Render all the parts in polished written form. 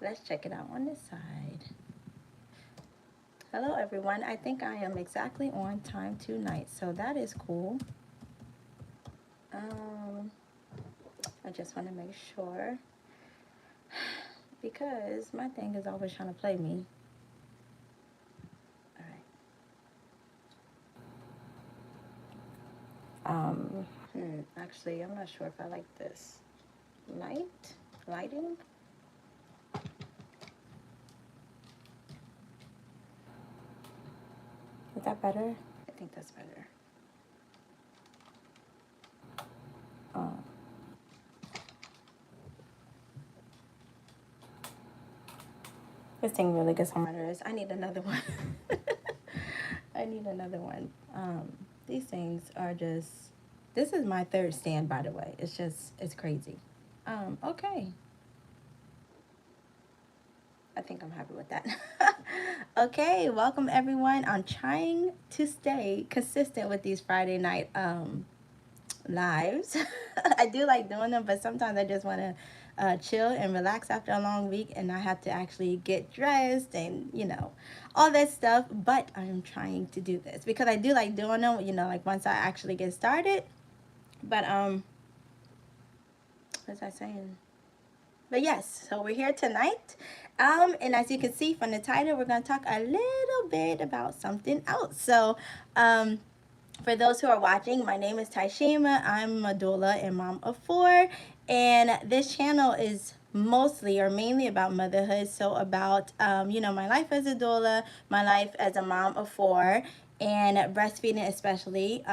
let's check it out on this side. Hello everyone. I think I am exactly on time tonight, so that is cool. I just want to make sure because my thing is always trying to play me. All right. Actually, I'm not sure if I like this lighting. Is that better? I think that's better. This thing really gets on my nerves. I need another one. I need another one. These things are just, this is my third stand, by the way. It's crazy. Okay. I think I'm happy with that. Okay, welcome everyone. I'm trying to stay consistent with these Friday night lives. I do like doing them, but sometimes I just want to chill and relax after a long week and I have to actually get dressed and, all that stuff. But I'm trying to do this because I do like doing them, like once I actually get started. But, what was I saying? But yes, so we're here tonight. And as you can see from the title, we're going to talk a little bit about something else. So, for those who are watching, my name is Taishima. I'm a doula and mom of 4. And this channel is mostly or mainly about motherhood. So about, my life as a doula, my life as a mom of 4, and breastfeeding especially.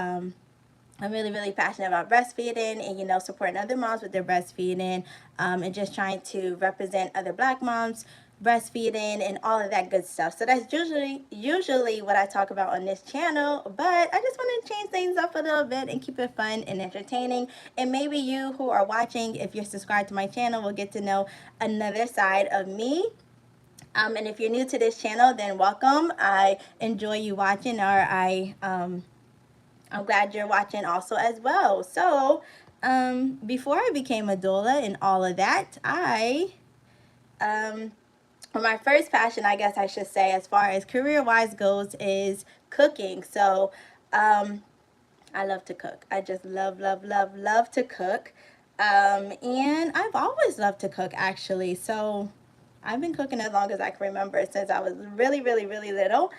I'm really, really passionate about breastfeeding and, supporting other moms with their breastfeeding and just trying to represent other Black moms breastfeeding and all of that good stuff. So that's usually what I talk about on this channel, but I just want to change things up a little bit and keep it fun and entertaining. And maybe you who are watching, if you're subscribed to my channel, will get to know another side of me. And if you're new to this channel, then welcome. I enjoy you watching, or I'm glad you're watching also as well. So, before I became a doula and all of that, my first passion, I guess I should say, as far as career-wise goes, is cooking. So, I love to cook. I just love, love, love, love to cook. And I've always loved to cook, actually. So, I've been cooking as long as I can remember, since I was really, really, really little.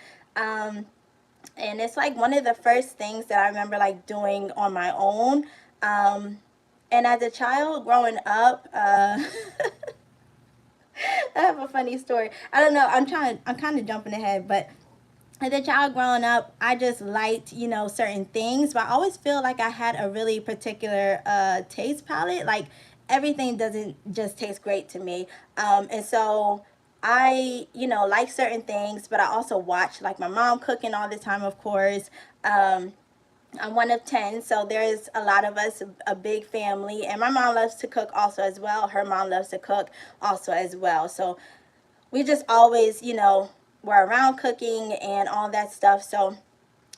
And it's like one of the first things that I remember like doing on my own. And as a child growing up, I have a funny story. I don't know. I'm kind of jumping ahead, but as a child growing up, I just liked, certain things, but I always feel like I had a really particular taste palette. Like everything doesn't just taste great to me. And so I, like certain things, but I also watch like my mom cooking all the time, of course. I'm one of 10, so there's a lot of us, a big family, and my mom loves to cook also as well. Her mom loves to cook also as well. So we just always, were around cooking and all that stuff. So,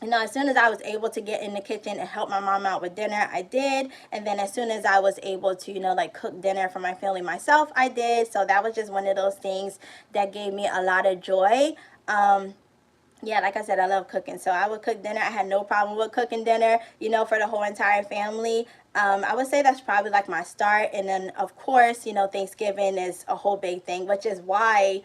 as soon as I was able to get in the kitchen and help my mom out with dinner, I did. And then as soon as I was able to, like cook dinner for my family myself, I did. So that was just one of those things that gave me a lot of joy. Yeah, like I said, I love cooking. So I would cook dinner. I had no problem with cooking dinner, for the whole entire family. I would say that's probably like my start. And then, of course, Thanksgiving is a whole big thing, which is why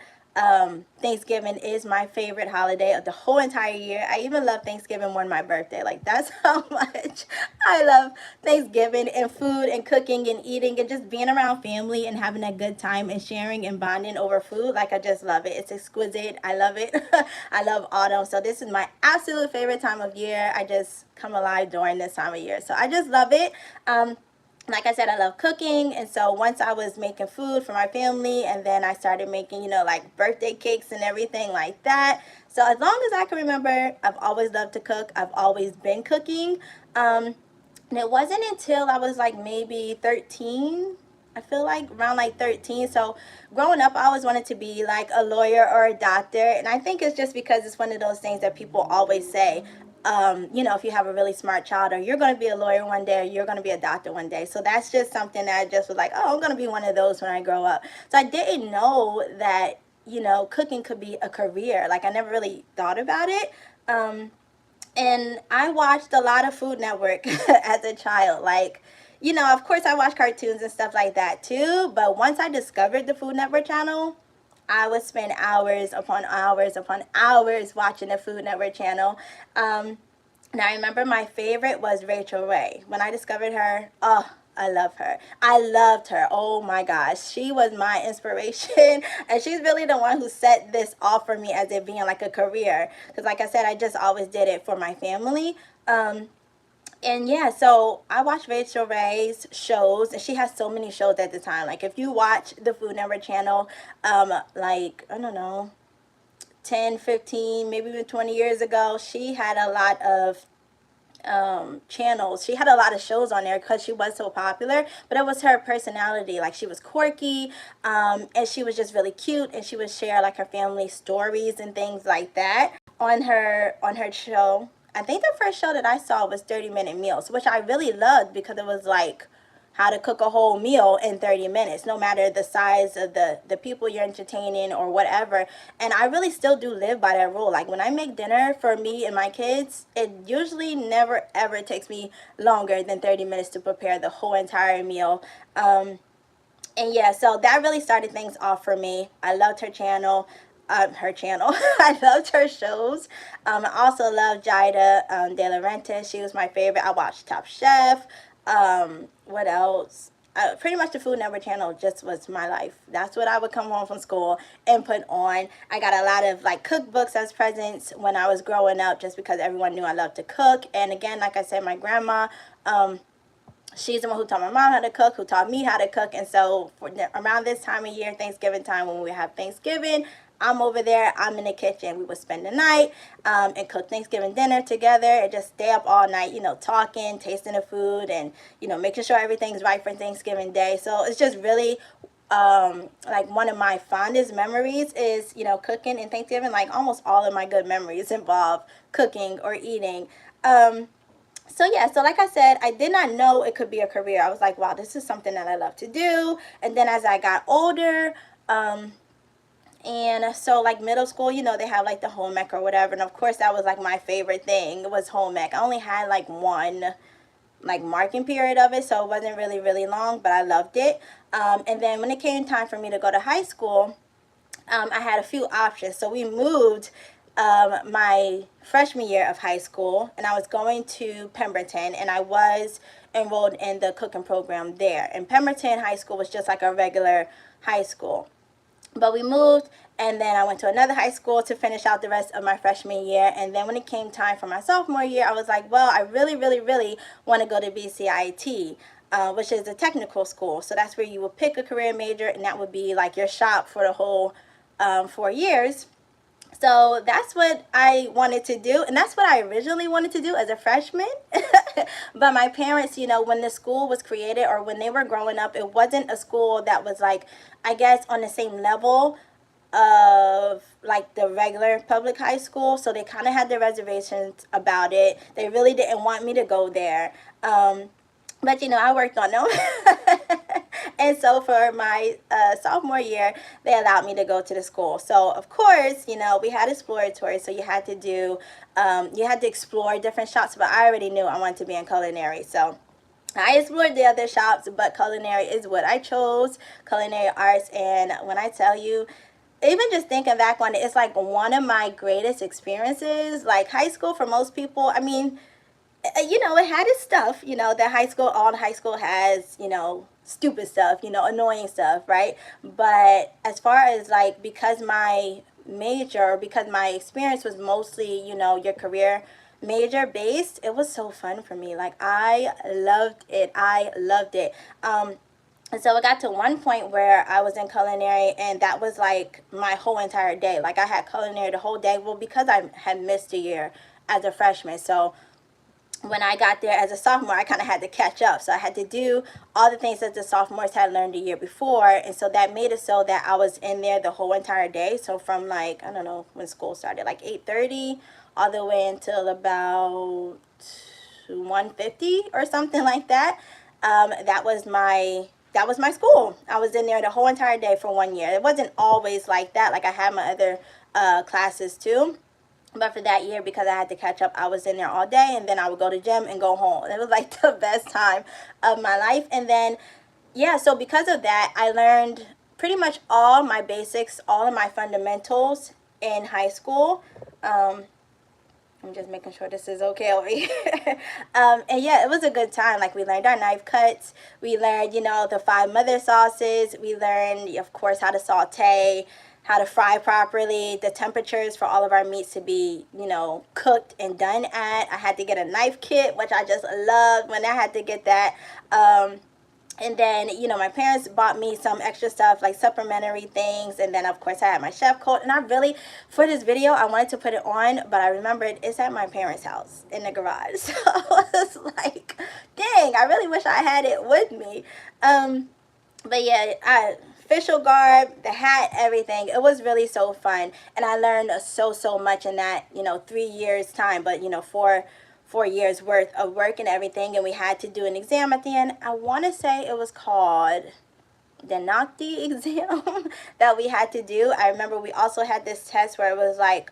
Thanksgiving is my favorite holiday of the whole entire year. I even love Thanksgiving more than my birthday. Like, that's how much I love Thanksgiving and food and cooking and eating and just being around family and having a good time and sharing and bonding over food. Like, I just love it. It's exquisite. I love it. I love autumn. So this is my absolute favorite time of year. I just come alive during this time of year. So I just love it. Like I said, I love cooking, and so once I was making food for my family, and then I started making, like birthday cakes and everything like that. So as long as I can remember, I've always loved to cook. I've always been cooking. And it wasn't until I was like maybe 13, I feel like around like 13. So growing up, I always wanted to be like a lawyer or a doctor. And I think it's just because it's one of those things that people always say. if you have a really smart child, or you're going to be a lawyer one day, or you're going to be a doctor one day. So that's just something that I just was like, oh, I'm going to be one of those when I grow up. So I didn't know that, cooking could be a career. Like, I never really thought about it. And I watched a lot of Food Network as a child. Like, of course I watched cartoons and stuff like that too. But once I discovered the Food Network channel, I would spend hours upon hours upon hours watching the Food Network channel. Now, I remember my favorite was Rachel Ray. When I discovered her, oh, I love her. I loved her. Oh my gosh. She was my inspiration. And she's really the one who set this off for me as it being like a career. Because like I said, I just always did it for my family. And yeah, so I watched Rachel Ray's shows, and she has so many shows at the time. Like, if you watch the Food Network channel, like, I don't know, 10, 15, maybe even 20 years ago, she had a lot of channels. She had a lot of shows on there because she was so popular, but it was her personality. Like, she was quirky, and she was just really cute, and she would share like her family stories and things like that on her show. I think the first show that I saw was 30-minute meals, which I really loved because it was like how to cook a whole meal in 30 minutes, no matter the size of the people you're entertaining or whatever. And I really still do live by that rule. Like, when I make dinner for me and my kids, it usually never ever takes me longer than 30 minutes to prepare the whole entire meal. And yeah, so that really started things off for me. I loved her channel. I loved her shows. I also loved Jaida De Laurentiis. She was my favorite. I watched Top Chef. What else? Pretty much the Food Network channel just was my life. That's what I would come home from school and put on. I got a lot of like cookbooks as presents when I was growing up, just because everyone knew I loved to cook. And again, like I said, my grandma, she's the one who taught my mom how to cook, who taught me how to cook. And so around this time of year, Thanksgiving time, when we have Thanksgiving, I'm over there, I'm in the kitchen. We would spend the night and cook Thanksgiving dinner together and just stay up all night, talking, tasting the food, and, making sure everything's right for Thanksgiving Day. So it's just really like one of my fondest memories is, cooking and Thanksgiving. Like, almost all of my good memories involve cooking or eating. So yeah, so like I said, I did not know it could be a career. I was like, wow, this is something that I love to do. And then as I got older, and so like middle school, they have like the home ec or whatever. And of course that was like my favorite thing, was home ec. I only had like one like marking period of it, so it wasn't really, really long, but I loved it. And then when it came time for me to go to high school, I had a few options. So we moved my freshman year of high school, and I was going to Pemberton, and I was enrolled in the cooking program there. And Pemberton High School was just like a regular high school. But we moved, and then I went to another high school to finish out the rest of my freshman year. And then when it came time for my sophomore year, I was like, well, I really, really, really want to go to BCIT, which is a technical school. So that's where you will pick a career major, and that would be like your shop for the whole 4 years. So that's what I wanted to do, and that's what I originally wanted to do as a freshman. But my parents, when the school was created, or when they were growing up, it wasn't a school that was like, I guess, on the same level of like the regular public high school. So they kind of had their reservations about it. They really didn't want me to go there. But I worked on them. And so for my sophomore year, they allowed me to go to the school. So of course, we had exploratory, so you had to explore different shops. But I already knew I wanted to be in culinary, so I explored the other shops, but culinary is what I chose, Culinary Arts. And when I tell you, even just thinking back on it, it's like one of my greatest experiences. Like, high school, for most people, I mean, it had its stuff, that all high school has, stupid stuff, annoying stuff, right? But as far as like, because my experience was mostly, your career major based, it was so fun for me. Like, I loved it. And so it got to one point where I was in culinary, and that was like my whole entire day. Like, I had culinary the whole day. Well, because I had missed a year as a freshman. So when I got there as a sophomore, I kind of had to catch up. So I had to do all the things that the sophomores had learned the year before. And so that made it so that I was in there the whole entire day. So from like, I don't know when school started, like 8:30 all the way until about 150 or something like that. That was my school. I was in there the whole entire day for 1 year. It wasn't always like that. Like I had my other classes too. But for that year, because I had to catch up, I was in there all day, and then I would go to gym and go home. It was like the best time of my life. And then, yeah, so because of that, I learned pretty much all my basics, all of my fundamentals in high school. I'm just making sure this is okay over here. And yeah, it was a good time. Like, we learned our knife cuts. We learned, the 5 mother sauces. We learned, of course, how to saute, how to fry properly, the temperatures for all of our meats to be, cooked and done at. I had to get a knife kit, which I just loved when I had to get that. And then, my parents bought me some extra stuff, like supplementary things. And then, of course, I had my chef coat. And I really, for this video, I wanted to put it on, but I remembered it's at my parents' house in the garage. So I was like, dang, I really wish I had it with me. But yeah, official garb, the hat, everything. It was really so fun. And I learned so much in that, 3 years time. But, 4 years worth of work and everything. And we had to do an exam at the end. I want to say it was called the Nocti exam that we had to do. I remember we also had this test where it was like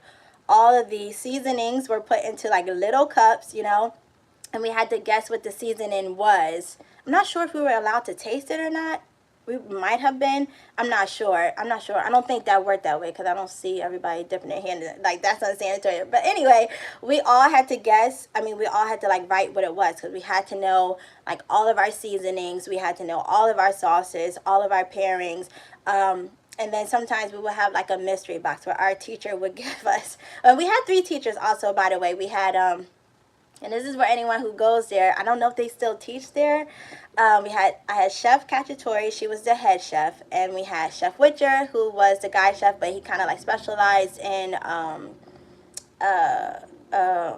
all of the seasonings were put into like little cups, and we had to guess what the seasoning was. I'm not sure if we were allowed to taste it or not. We might have been. I'm not sure. I don't think that worked that way because I don't see everybody dipping their hand in it. Like, that's unsanitary. But anyway, we all had to guess. I mean, we all had to, like, write what it was because we had to know, like, all of our seasonings. We had to know all of our sauces, all of our pairings. And then sometimes we would have, like, a mystery box where our teacher would give us. We had 3 teachers also, by the way. We had, and this is for anyone who goes there. I don't know if they still teach there. I had Chef Cacciatore. She was the head chef. And we had Chef Witcher, who was the guy chef, but he kind of like specialized in, oh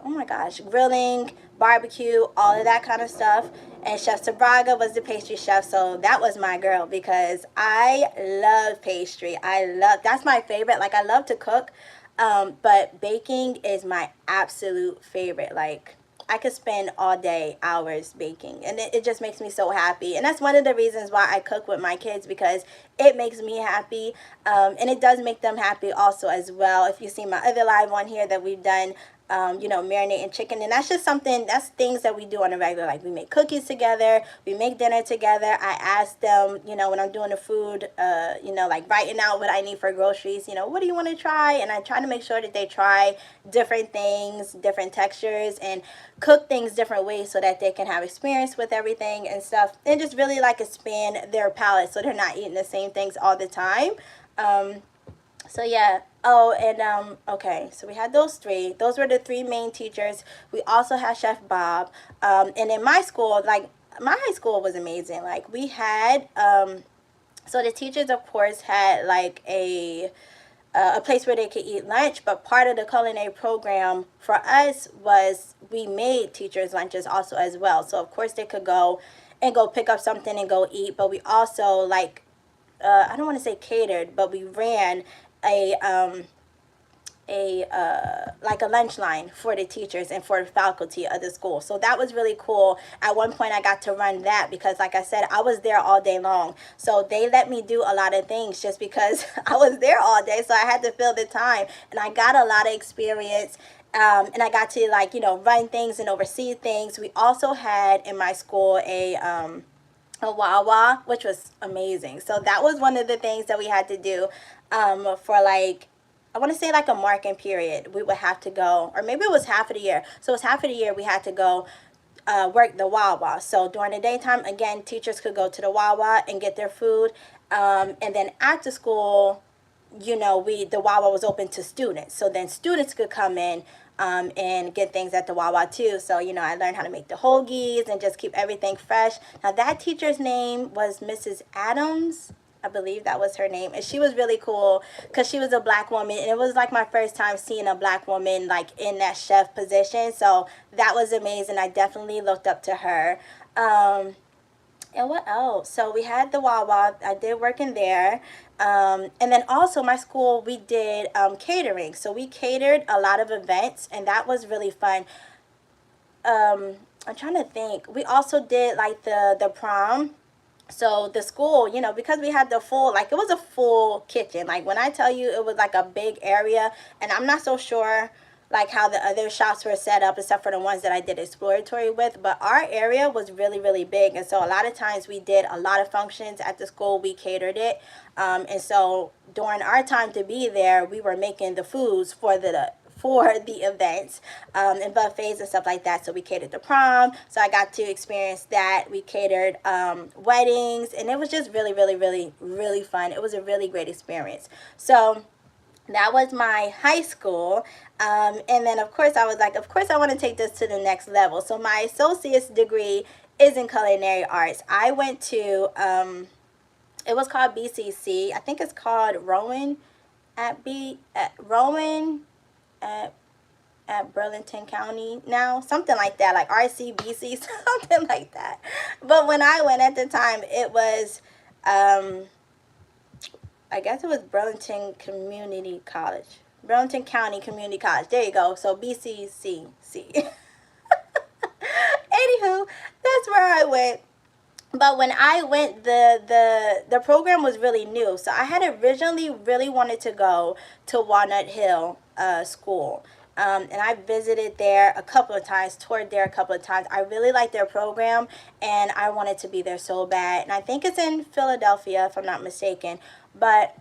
my gosh, grilling, barbecue, all of that kind of stuff. And Chef Sabraga was the pastry chef. So that was my girl because I love pastry. That's my favorite. Like, I love to cook. But baking is my absolute favorite. Like, I could spend all day, hours baking, and it just makes me so happy. And that's one of the reasons why I cook with my kids, because it makes me happy, and it does make them happy also as well. If you see my other live one here that we've done, marinating chicken, and that's things that we do on a regular. Like, we make cookies together, we make dinner together. I ask them, when I'm doing the food, like writing out what I need for groceries, what do you want to try? And I try to make sure that they try different things, different textures, and cook things different ways so that they can have experience with everything and stuff, and just really like expand their palate so they're not eating the same things all the time. So yeah. Oh, and okay, so we had those 3. Those were the 3 main teachers. We also had Chef Bob. And in my school, like, my high school was amazing. Like, we had so the teachers, of course, had like a place where they could eat lunch, but part of the culinary program for us was we made teachers lunches also as well. So of course they could go pick up something and go eat, but we also, like, I don't want to say catered, but we ran like a lunch line for the teachers and for the faculty of the school. So that was really cool. At one point I got to run that because, like I said, I was there all day long. So they let me do a lot of things just because I was there all day. So I had to fill the time, and I got a lot of experience. And I got to, like, run things and oversee things. We also had in my school a Wawa, which was amazing. So that was one of the things that we had to do for, like, I want to say like a marking period. We would have to go, or maybe it was half of the year. So it was half of the year we had to go work the Wawa. So during the daytime, again, teachers could go to the Wawa and get their food. And then after school, the Wawa was open to students. So then students could come in and get things at the Wawa too. So, I learned how to make the hoagies and just keep everything fresh. Now, that teacher's name was Mrs. Adams. I believe that was her name. And she was really cool because she was a black woman. And it was like my first time seeing a black woman like in that chef position. So that was amazing. I definitely looked up to her. And what else? So we had the Wawa. I did work in there. And then also my school, we did catering. So we catered a lot of events, and that was really fun. I'm trying to think. We also did like the prom. So the school, you know, because we had the full, like it was a full kitchen. Like when I tell you it was like a big area, and I'm not so sure like how the other shops were set up except for the ones that I did exploratory with, but our area was really really big, and so a lot of times we did a lot of functions at the school. We catered it, and so during our time to be there, we were making the foods for the events, and buffets and stuff like that. So we catered the prom. So I got to experience that. We catered weddings, and it was just really, really, really, really fun. It was a really great experience. So that was my high school. And then, of course, I was like, of course, I want to take this to the next level. So my associate's degree is in culinary arts. I went to, it was called BCC. I think it's called Rowan Rowan at Burlington County now, something like that, like RCBC, something like that. But when I went at the time, it was, I guess it was Burlington Community College, Burlington County Community College. There you go. So BCCC. Anywho, that's where I went. But when I went, the program was really new. So I had originally really wanted to go to Walnut Hill School. And I visited there a couple of times, toured there a couple of times. I really liked their program, and I wanted to be there so bad. And I think it's in Philadelphia, if I'm not mistaken. But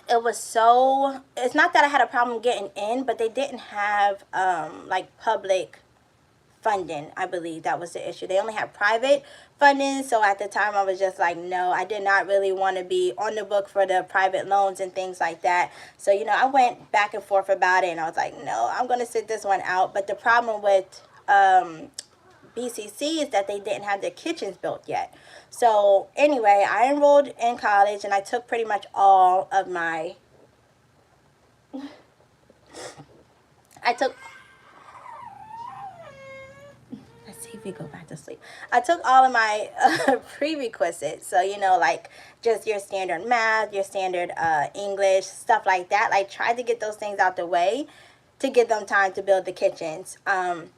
it was so, it's not that I had a problem getting in, but they didn't have like public funding. I believe that was the issue. They only had private funding. So at the time I was just like, no, I did not really want to be on the book for the private loans and things like that. So, you know, I went back and forth about it, and I was like, no, I'm going to sit this one out. But the problem with BCC is that they didn't have their kitchens built yet. So anyway, I enrolled in college, and I took pretty much all of my, I took, if we go back to sleep. I took all of my prerequisites. So, you know, like just your standard math, your standard English, stuff like that. Like, tried to get those things out the way to give them time to build the kitchens. And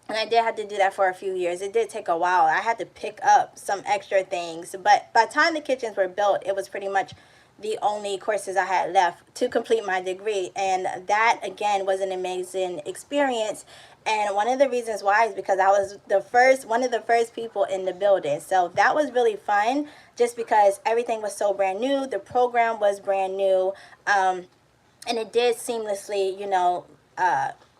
I did have to do that for a few years. It did take a while. I had to pick up some extra things. But by the time the kitchens were built, it was pretty much the only courses I had left to complete my degree. And that, again, was an amazing experience. And one of the reasons why is because I was one of the first people in the building. So that was really fun, just because everything was so brand new. The program was brand new. And it did seamlessly, you know,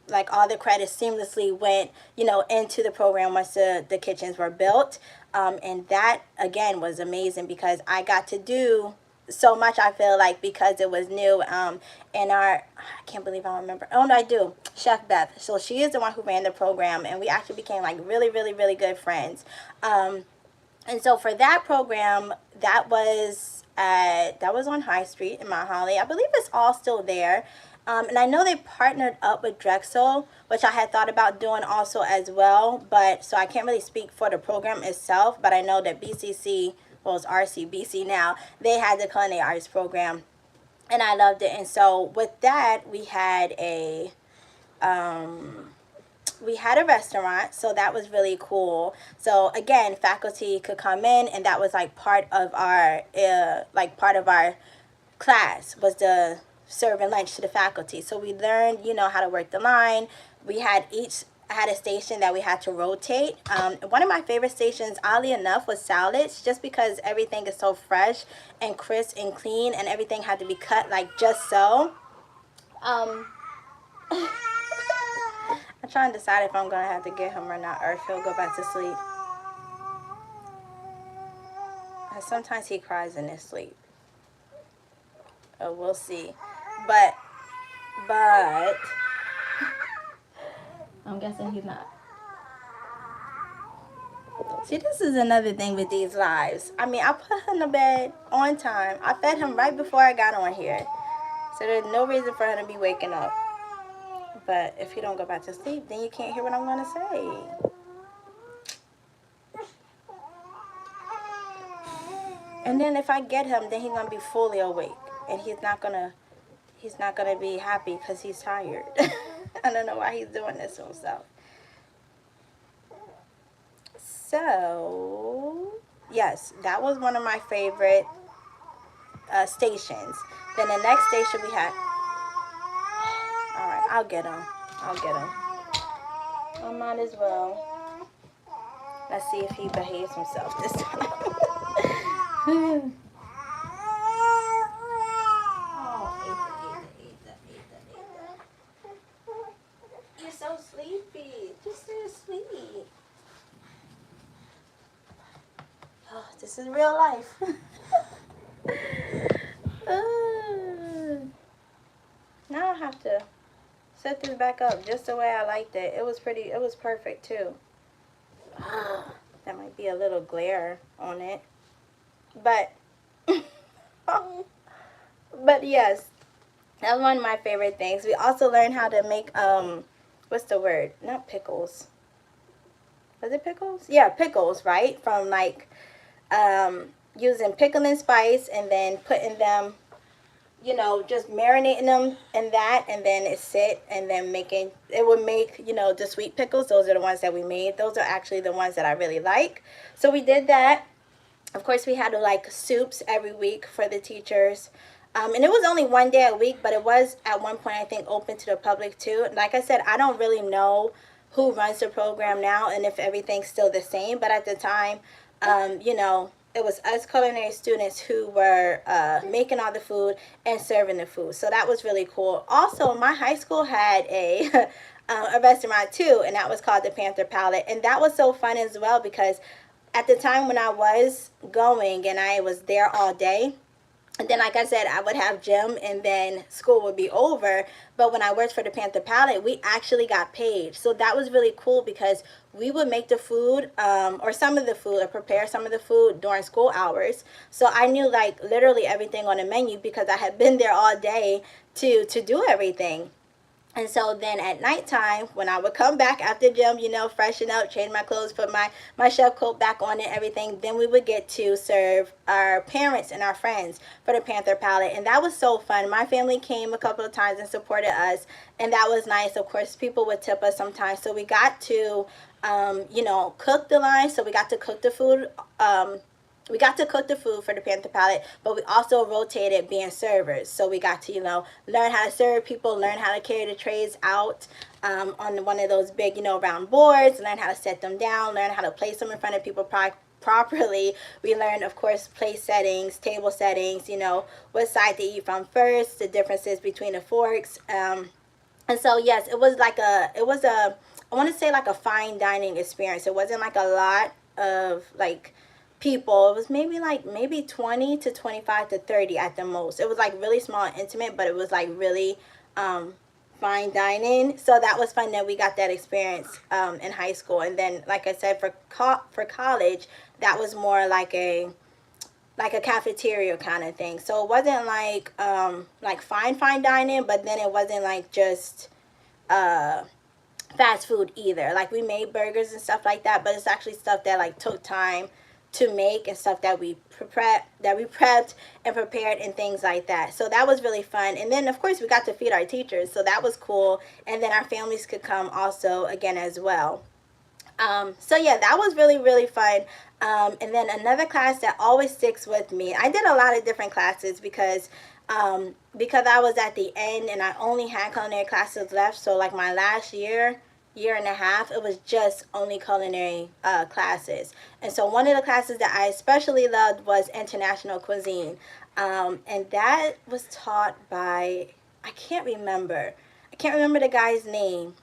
like all the credits seamlessly went, you know, into the program once the kitchens were built. And that, again, was amazing because I got to do so much, I feel like, because it was new. And I can't believe I don't remember. Oh, no, I do. Chef Beth. So she is the one who ran the program, and we actually became like really, really, really good friends. And so for that program, that was on High Street in Mount Holly. I believe it's all still there. And I know they partnered up with Drexel, which I had thought about doing also as well. But so I can't really speak for the program itself, but I know that BCC, well, it's RCBC now, they had the Culinary Arts program, and I loved it. And so with that, we had a restaurant, so that was really cool. So again, faculty could come in, and that was like part of our class was the serving lunch to the faculty. So we learned, you know, how to work the line. We had a station that we had to rotate. One of my favorite stations, oddly enough, was salads, just because everything is so fresh and crisp and clean, and everything had to be cut like just so. I'm trying to decide if I'm gonna have to get him or not, or if he'll go back to sleep. And sometimes he cries in his sleep. Oh, we'll see. But I'm guessing he's not. See, this is another thing with these lives. I mean, I put him to bed on time. I fed him right before I got on here. So there's no reason for him to be waking up. But if he don't go back to sleep, then you can't hear what I'm going to say. And then if I get him, then he's gonna be fully awake, and he's not gonna be happy because he's tired. I don't know why he's doing this to himself. So yes, that was one of my favorite stations. Then the next station we had. All right, I'll get him. I'll get him. I might as well. Let's see if he behaves himself this time. Oh, you're so sleepy. Just stay asleep. Oh, this is real life. Now I have to set this back up just the way I liked it. It was perfect too. That might be a little glare on it. But, but yes, that was one of my favorite things. We also learned how to make, what's the word? Not pickles. Was it pickles? Yeah, pickles, right? From like, using pickle and spice and then putting them, just marinating them in that, and then it sit, and then it would make, the sweet pickles. Those are the ones that we made. Those are actually the ones that I really like. So we did that. Of course, we had like soups every week for the teachers. And it was only one day a week, but it was at one point, I think, open to the public too. Like I said, I don't really know who runs the program now and if everything's still the same. But at the time, it was us culinary students who were making all the food and serving the food. So that was really cool. Also, my high school had a restaurant too, and that was called the Panther Palette. And that was so fun as well because at the time when I was going and I was there all day, and then, like I said, I would have gym and then school would be over. But when I worked for the Panther Palette, we actually got paid. So that was really cool because we would make the food or some of the food or prepare some of the food during school hours. So I knew like literally everything on the menu because I had been there all day to do everything. And so then at nighttime, when I would come back after gym, freshen up, change my clothes, put my chef coat back on and everything, then we would get to serve our parents and our friends for the Panther Palette. And that was so fun. My family came a couple of times and supported us, and that was nice. Of course, people would tip us sometimes. So we got to, cook the line. So we got to cook the food. We got to cook the food for the Panther Palette, but we also rotated being servers. So we got to, learn how to serve people, learn how to carry the trays out on one of those big, round boards, learn how to set them down, learn how to place them in front of people properly. We learned, of course, place settings, table settings, what side to eat from first, the differences between the forks. And so, yes, it was I want to say like a fine dining experience. It wasn't like a lot of like people. It was maybe 20 to 25 to 30 at the most. It was like really small and intimate, but it was like really fine dining. So that was fun that we got that experience in high school. And then, like I said, for college, that was more like a cafeteria kind of thing. So it wasn't like fine dining, but then it wasn't like just fast food either. Like we made burgers and stuff like that, but it's actually stuff that like took time to make and stuff that we prepped and prepared and things like that. So that was really fun. And then of course we got to feed our teachers, so that was cool. And then our families could come also again as well. So yeah, that was really, really fun. And then another class that always sticks with me, I did a lot of different classes because I was at the end and I only had culinary classes left. So like my last year and a half, it was just only culinary classes. And so one of the classes that I especially loved was international cuisine. And that was taught by, I can't remember the guy's name,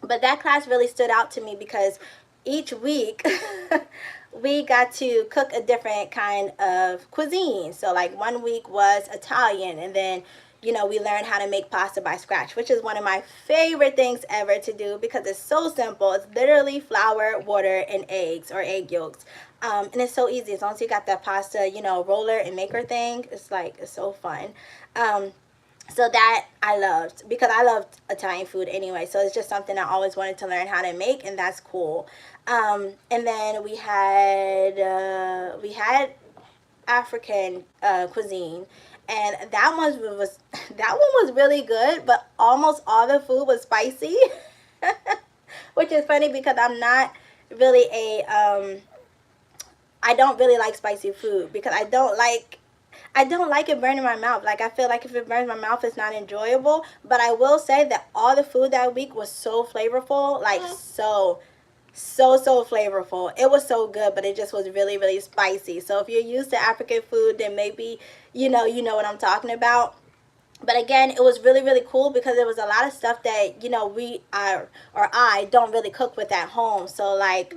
but that class really stood out to me because each week we got to cook a different kind of cuisine. So like one week was Italian, and then we learned how to make pasta by scratch, which is one of my favorite things ever to do because it's so simple. It's literally flour, water, and eggs or egg yolks. And it's so easy as long as you got that pasta, roller and maker thing. It's so fun. So that I loved because I loved Italian food anyway. So it's just something I always wanted to learn how to make, and that's cool. And then we had African cuisine, and that one was really good, but almost all the food was spicy, which is funny because I'm not really a I don't really like spicy food because I don't like it burning my mouth. Like, I feel like if it burns my mouth, it's not enjoyable. But I will say that all the food that week was so flavorful, like so flavorful. It was so good, but it just was really really spicy. So if you're used to African food, then maybe you know what I'm talking about. But again, it was really really cool because there was a lot of stuff that we are or I don't really cook with at home. So like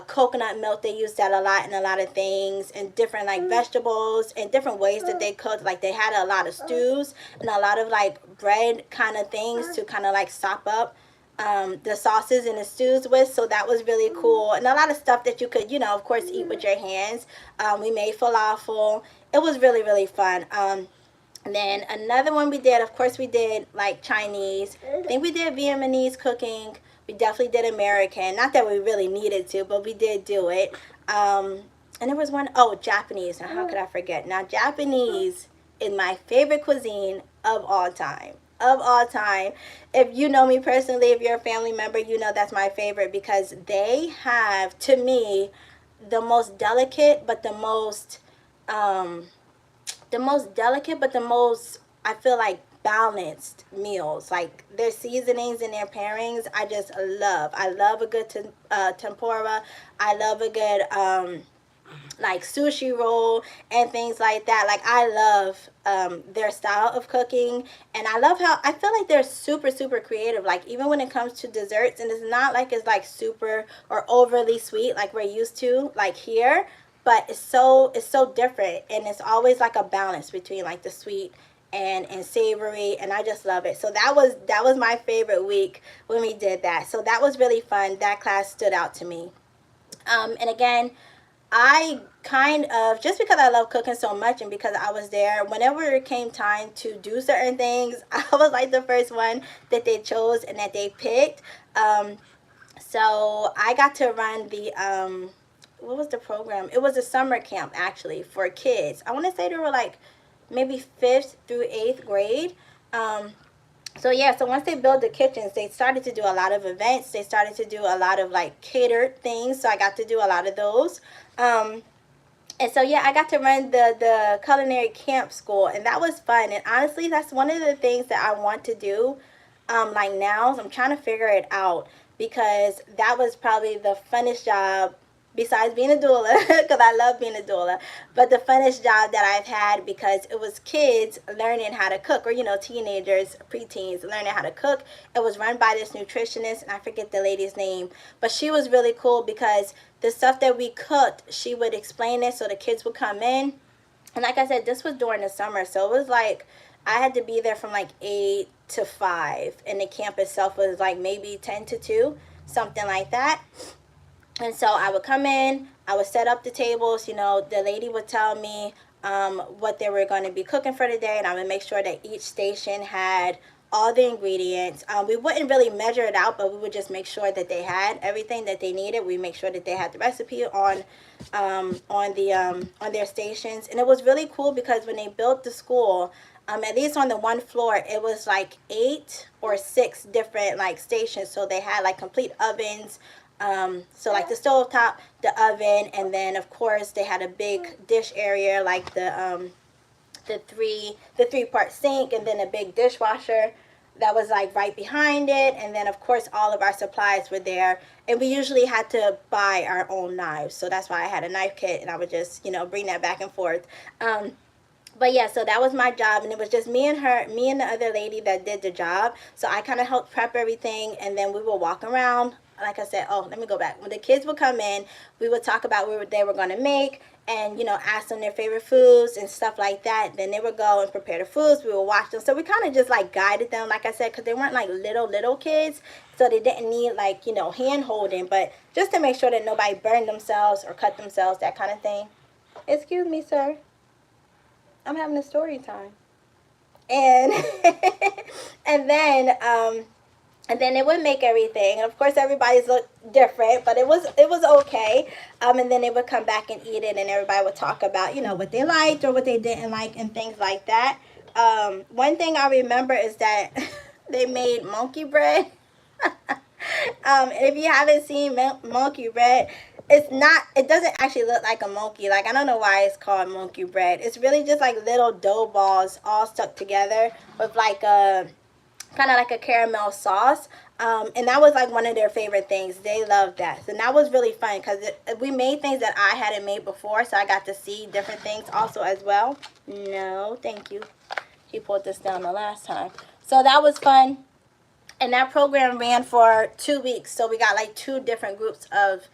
coconut milk, they use that a lot in a lot of things, and different like vegetables and different ways that they cooked. Like they had a lot of stews and a lot of like bread kind of things to kind of like sop up the sauces and the stews with. So that was really cool, and a lot of stuff that you could of course eat with your hands. We made falafel. It was really really fun. And then another one we did, of course, we did like Chinese. I think we did Vietnamese cooking. We definitely did American. Not that we really needed to, but we did do it. And there was one, oh, Japanese. Now, how could I forget? Now, Japanese is my favorite cuisine of all time. Of all time. If you know me personally, if you're a family member, you know that's my favorite because they have, to me, the most delicate, but the most delicate, but the most, I feel like, balanced meals. Like their seasonings and their pairings, I just love. I love a good tempura. I love a good like sushi roll and things like that. Like I love their style of cooking, and I love how I feel like they're super super creative. Like even when it comes to desserts, and it's not like it's like super or overly sweet like we're used to like here, but it's so different, and it's always like a balance between like the sweet and savory, and I just love it. So that was my favorite week when we did that. So that was really fun. That class stood out to me. And again, I kind of, just because I love cooking so much and because I was there, whenever it came time to do certain things, I was like the first one that they chose and that they picked. So I got to run the what was the program? It was a summer camp actually for kids. I want to say they were like maybe 5th through 8th grade. So yeah, so once they built the kitchens, they started to do a lot of events. They started to do a lot of like catered things. So I got to do a lot of those. And so yeah, I got to run the culinary camp school, and that was fun. And honestly, that's one of the things that I want to do. Like now, so I'm trying to figure it out because that was probably the funnest job besides being a doula, because I love being a doula, but the funnest job that I've had because it was kids learning how to cook, or teenagers, preteens learning how to cook. It was run by this nutritionist, and I forget the lady's name, but she was really cool because the stuff that we cooked, she would explain it so the kids would come in. And like I said, this was during the summer, so it was like I had to be there from like 8 to 5, and the camp itself was like maybe 10 to 2, something like that. And so I would come in, I would set up the tables, the lady would tell me what they were going to be cooking for the day, and I would make sure that each station had all the ingredients. We wouldn't really measure it out, but we would just make sure that they had everything that they needed. We make sure that they had the recipe on their stations. And it was really cool because when they built the school, at least on the one floor, it was like 8 or 6 different like stations. So they had like complete ovens. So like the stove top, the oven, and then of course they had a big dish area like the three-part sink, and then a big dishwasher that was like right behind it, and then of course all of our supplies were there, and we usually had to buy our own knives, so that's why I had a knife kit, and I would just bring that back and forth. But yeah, so that was my job, and it was just me and the other lady that did the job. So I kind of helped prep everything, and then we would walk around. Like I said, oh, let me go back. When the kids would come in, we would talk about what they were going to make, and ask them their favorite foods and stuff like that. Then they would go and prepare the foods. We would watch them. So we kind of just like guided them, like I said, because they weren't like little kids, so they didn't need like hand holding, but just to make sure that nobody burned themselves or cut themselves, that kind of thing. Excuse me, sir. I'm having a story time. And and then and then they would make everything. And of course, everybody's looked different, but it was okay. And then they would come back and eat it, and everybody would talk about, what they liked or what they didn't like and things like that. One thing I remember is that they made monkey bread. If you haven't seen monkey bread, it doesn't actually look like a monkey. Like, I don't know why it's called monkey bread. It's really just like little dough balls all stuck together with like a kind of like a caramel sauce. And that was like one of their favorite things. They loved that. So that was really fun because we made things that I hadn't made before. So I got to see different things also as well. No, thank you. He pulled this down the last time. So that was fun. And that program ran for 2 weeks. So we got like two different groups of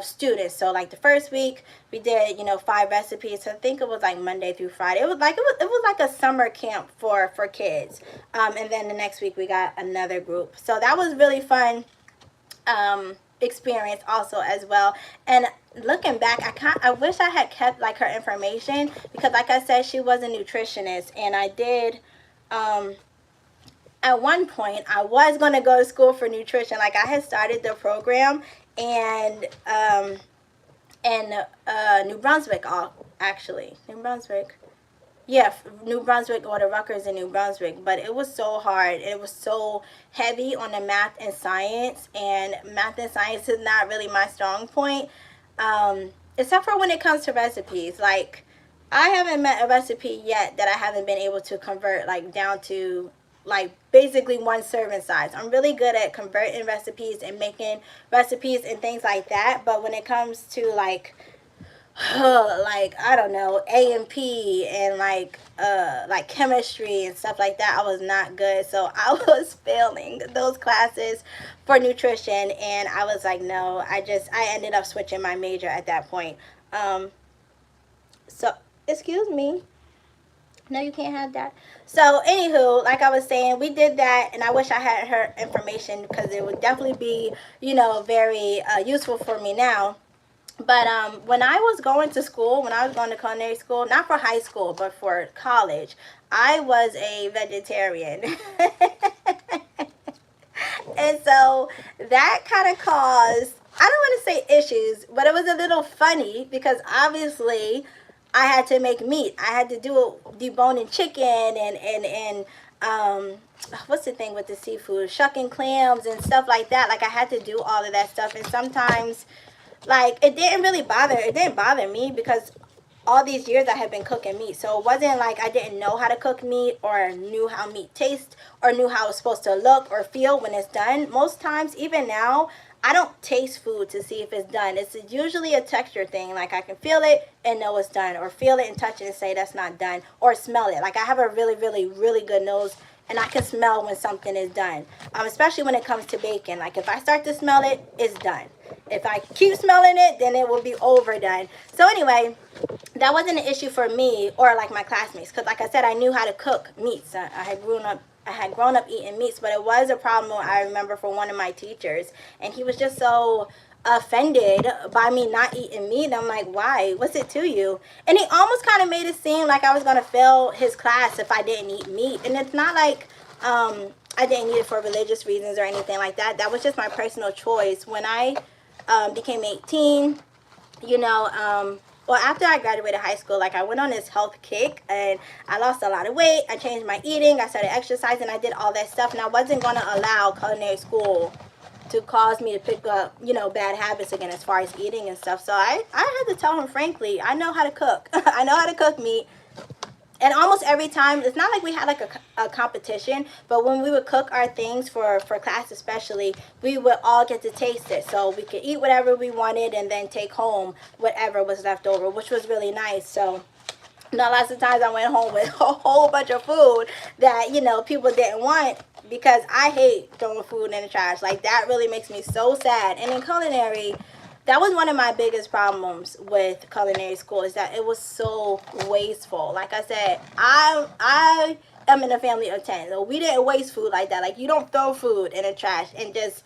students. So like the first week we did 5 recipes. So I think it was like Monday through Friday. It was like a summer camp for kids. And then the next week we got another group. So that was really fun experience also as well. And looking back, I wish I had kept like her information, because like I said, she was a nutritionist, and I did at one point I was going to go to school for nutrition. Like, I had started the program, and New Brunswick, actually New Brunswick, yeah, New Brunswick, or the Rutgers in New Brunswick. But it was so hard. It was so heavy on the math and science, and math and science is not really my strong point, except for when it comes to recipes. Like, I haven't met a recipe yet that I haven't been able to convert like down to like basically one serving size. I'm really good at converting recipes and making recipes and things like that. But when it comes to like like, I don't know, A&P and like chemistry and stuff like that, I was not good. So I was failing those classes for nutrition, and I was like, no, I ended up switching my major at that point. So excuse me. No, you can't have that. So, anywho, like I was saying, we did that, and I wish I had her information, because it would definitely be, very useful for me now. But when I was going to school, when I was going to culinary school, not for high school, but for college, I was a vegetarian. And so that kind of caused, I don't want to say issues, but it was a little funny, because obviously I had to make meat. I had to do deboning chicken and what's the thing with the seafood? Shucking clams and stuff like that. Like, I had to do all of that stuff, and sometimes, like, it didn't bother me, because all these years I had been cooking meat. So it wasn't like I didn't know how to cook meat, or knew how meat tastes, or knew how it's supposed to look or feel when it's done. Most times, even now, I don't taste food to see if it's done. It's usually a texture thing. Like, I can feel it and know it's done, or feel it and touch it and say that's not done, or smell it. Like, I have a really, really, really good nose, and I can smell when something is done, especially when it comes to bacon. Like, if I start to smell it, it's done. If I keep smelling it, then it will be overdone. So anyway, that wasn't an issue for me or like my classmates, because like I said, I knew how to cook meats. I had grown up eating meats, but it was a problem, I remember, for one of my teachers, and he was just so offended by me not eating meat. And I'm like, why? What's it to you? And he almost kind of made it seem like I was going to fail his class if I didn't eat meat. And it's not like I didn't eat it for religious reasons or anything like that. That was just my personal choice. When I became 18, well, after I graduated high school, like, I went on this health kick, and I lost a lot of weight. I changed my eating. I started exercising. I did all that stuff, and I wasn't going to allow culinary school to cause me to pick up, bad habits again as far as eating and stuff. So I had to tell him, frankly, I know how to cook. I know how to cook meat. And almost every time, it's not like we had like a competition, but when we would cook our things for class especially, we would all get to taste it. So we could eat whatever we wanted and then take home whatever was left over, which was really nice. So lots of times I went home with a whole bunch of food that, people didn't want, because I hate throwing food in the trash. Like, that really makes me so sad. And in culinary, that was one of my biggest problems with culinary school, is that it was so wasteful. Like I said, I am in a family of 10, so we didn't waste food like that. Like, you don't throw food in the trash, and just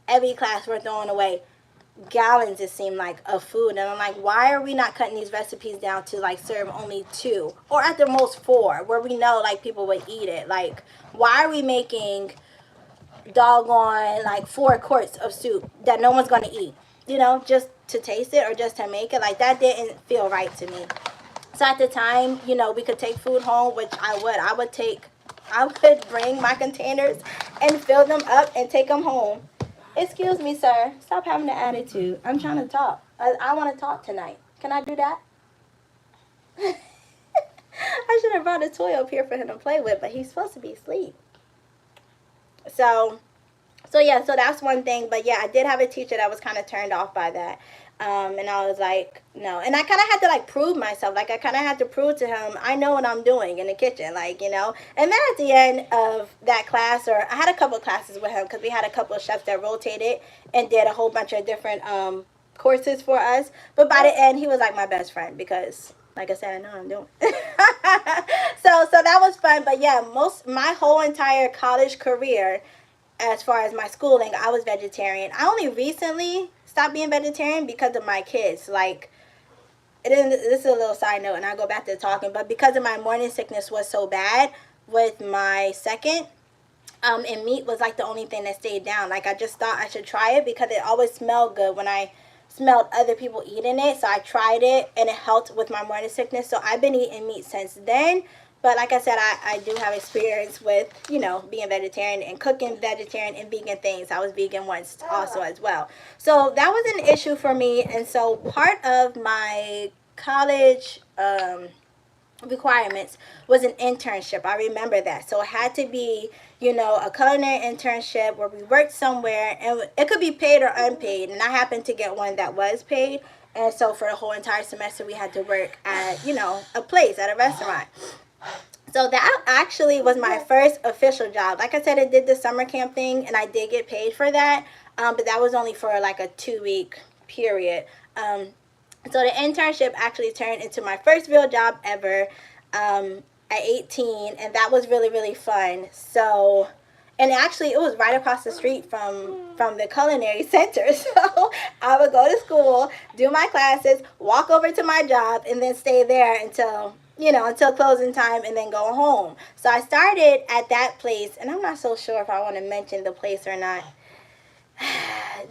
every class we're throwing away gallons, it seemed like, of food. And I'm like, why are we not cutting these recipes down to like serve only 2 or at the most 4, where we know like people would eat it? Like, why are we making doggone like 4 quarts of soup that no one's gonna eat, just to taste it or just to make it. Like, that didn't feel right to me. So at the time, we could take food home, which I would bring my containers and fill them up and take them home. Excuse me, sir. Stop having an attitude. I'm trying to talk. I want to talk tonight. Can I do that? I should have brought a toy up here for him to play with, but he's supposed to be asleep. So yeah, so that's one thing. But yeah, I did have a teacher that was kind of turned off by that. And I was like, no. And I kind of had to like prove myself. Like, I kind of had to prove to him, I know what I'm doing in the kitchen, And then at the end of that class, or I had a couple of classes with him because we had a couple of chefs that rotated and did a whole bunch of different courses for us. But by the end, he was like my best friend because, like I said, I know what I'm doing. So that was fun. But yeah, my whole entire college career, as far as my schooling, I was vegetarian. I only recently stopped being vegetarian because of my kids. Like, this is a little side note, and I'll go back to talking, but because of my morning sickness was so bad with my second, and meat was like the only thing that stayed down. Like, I just thought I should try it because it always smelled good when I smelled other people eating it. So I tried it, and it helped with my morning sickness. So I've been eating meat since then. But like I said, I do have experience with, being vegetarian and cooking vegetarian and vegan things. I was vegan once also as well. So that was an issue for me. And so part of my college requirements was an internship. I remember that. So it had to be, a culinary internship where we worked somewhere. And it could be paid or unpaid. And I happened to get one that was paid. And so for the whole entire semester, we had to work at, a place, at a restaurant. So that actually was my first official job. Like I said, I did the summer camp thing, and I did get paid for that. But that was only for like a 2-week period. So the internship actually turned into my first real job ever at 18, and that was really, really fun. So, and actually, it was right across the street from the culinary center. So I would go to school, do my classes, walk over to my job, and then stay there until closing time, and then go home. So I started at that place, and I'm not so sure if I want to mention the place or not,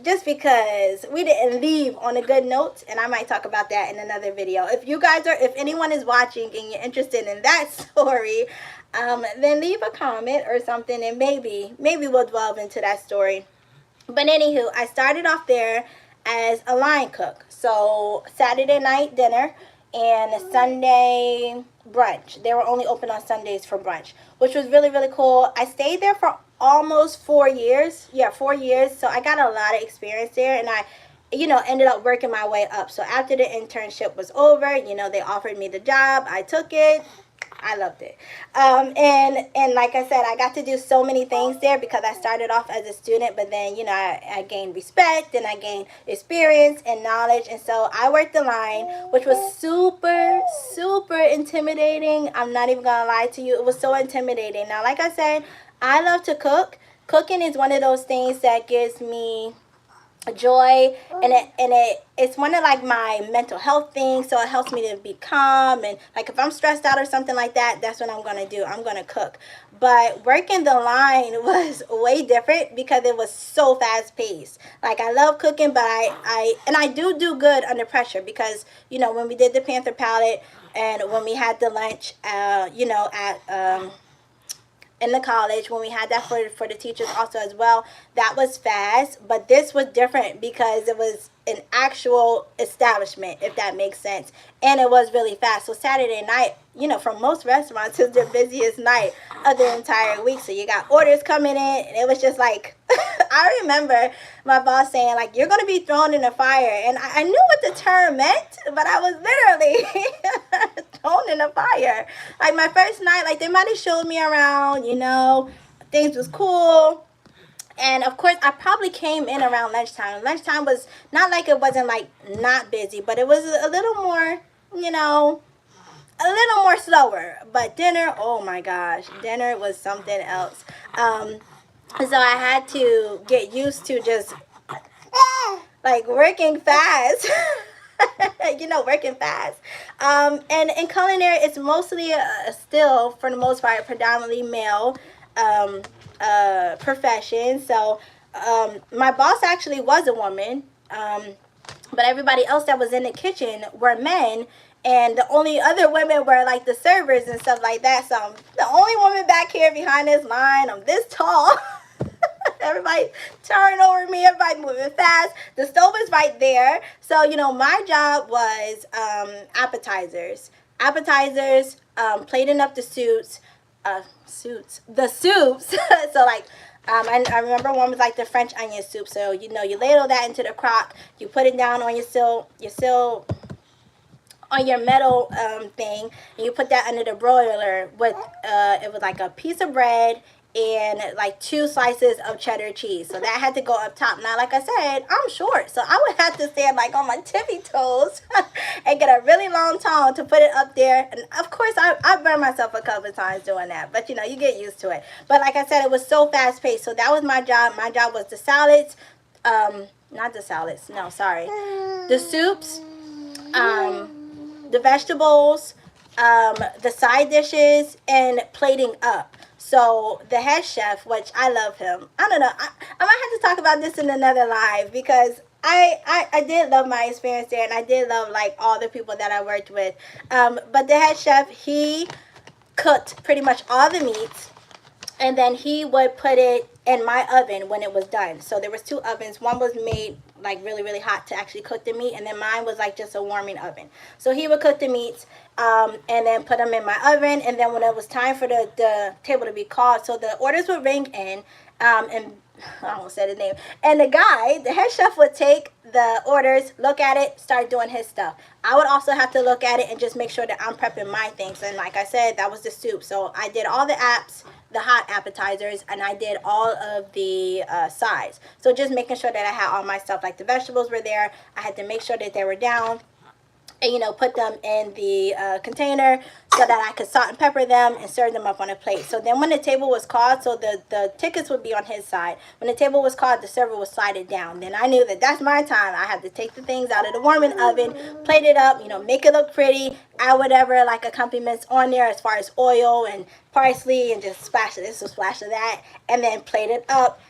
just because we didn't leave on a good note, and I might talk about that in another video. If anyone is watching and you're interested in that story, then leave a comment or something, and maybe we'll delve into that story. But anywho, I started off there as a line cook. So Saturday night dinner and Sunday brunch. They were only open on Sundays for brunch, which was really, really cool. I stayed there for almost 4 years. Yeah, 4 years. So I got a lot of experience there, and I ended up working my way up. So after the internship was over, they offered me the job. I took it. I loved it. And like I said, I got to do so many things there because I started off as a student, but then, I gained respect and I gained experience and knowledge. And so I worked the line, which was super, super intimidating. I'm not even going to lie to you. It was so intimidating. Now, like I said, I love to cook. Cooking is one of those things that gives me joy, and it's one of like my mental health things, so it helps me to be calm, and like if I'm stressed out or something like that, that's what I'm gonna do. I'm gonna cook. But working the line was way different because it was so fast paced. Like, I love cooking, but I do good under pressure because when we did the Panther Palette and when we had the lunch at in the college, when we had that for the teachers also as well, that was fast. But this was different because it was an actual establishment, if that makes sense, and it was really fast. So Saturday night, for most restaurants, is their busiest night of the entire week. So you got orders coming in, and it was just like I remember my boss saying, like, you're going to be thrown in the fire. And I knew what the term meant, but I was literally thrown in the fire. Like, my first night, like, they might have showed me around, things was cool. And, of course, I probably came in around lunchtime. Lunchtime was not like it wasn't, like, not busy, but it was a little more, a little more slower. But dinner, oh, my gosh, dinner was something else. So I had to get used to just, like, working fast. Working fast. And in culinary, it's mostly still, for the most part, predominantly male profession. So my boss actually was a woman, but everybody else that was in the kitchen were men. And the only other women were like the servers and stuff like that. So I'm the only woman back here behind this line. I'm this tall. Everybody turning over me. Everybody moving fast. The stove is right there. So, my job was appetizers, plating up the the soups. So like, I remember one was like the French onion soup. So, you ladle that into the crock. You put it down on your on your metal thing, and you put that under the broiler with it was like a piece of bread and like 2 slices of cheddar cheese. So that had to go up top. Now, like I said, I'm short, so I would have to stand like on my tippy toes and get a really long tong to put it up there. And of course, I burned myself a couple of times doing that, but you get used to it. But like I said, it was so fast paced. So that was my job. My job was the salads, not the salads. No, sorry, the soups, the vegetables, the side dishes, and plating up. So the head chef, which I love him. I don't know. I might have to talk about this in another live, because I did love my experience there, and I did love like all the people that I worked with. But the head chef, he cooked pretty much all the meats, and then he would put it in my oven when it was done. So there was 2 ovens. One was made like really, really hot to actually cook the meat, and then mine was like just a warming oven. So he would cook the meats, and then put them in my oven, and then when it was time for the table to be called, so the orders would ring in, and I almost said his name, and the head chef would take the orders, look at it, start doing his stuff. I would also have to look at it and just make sure that I'm prepping my things. And like I said, that was the soup. So I did all the the hot appetizers, and I did all of the sides. So just making sure that I had all my stuff, like the vegetables were there. I had to make sure that they were down, and put them in the container so that I could salt and pepper them and serve them up on a plate. So then when the table was called, so the tickets would be on his side. When the table was called, the server would slide it down. Then I knew that that's my time. I had to take the things out of the warming oven, plate it up, make it look pretty, add whatever like accompaniments on there as far as oil and parsley, and just splash of this, a splash of that, and then plate it up.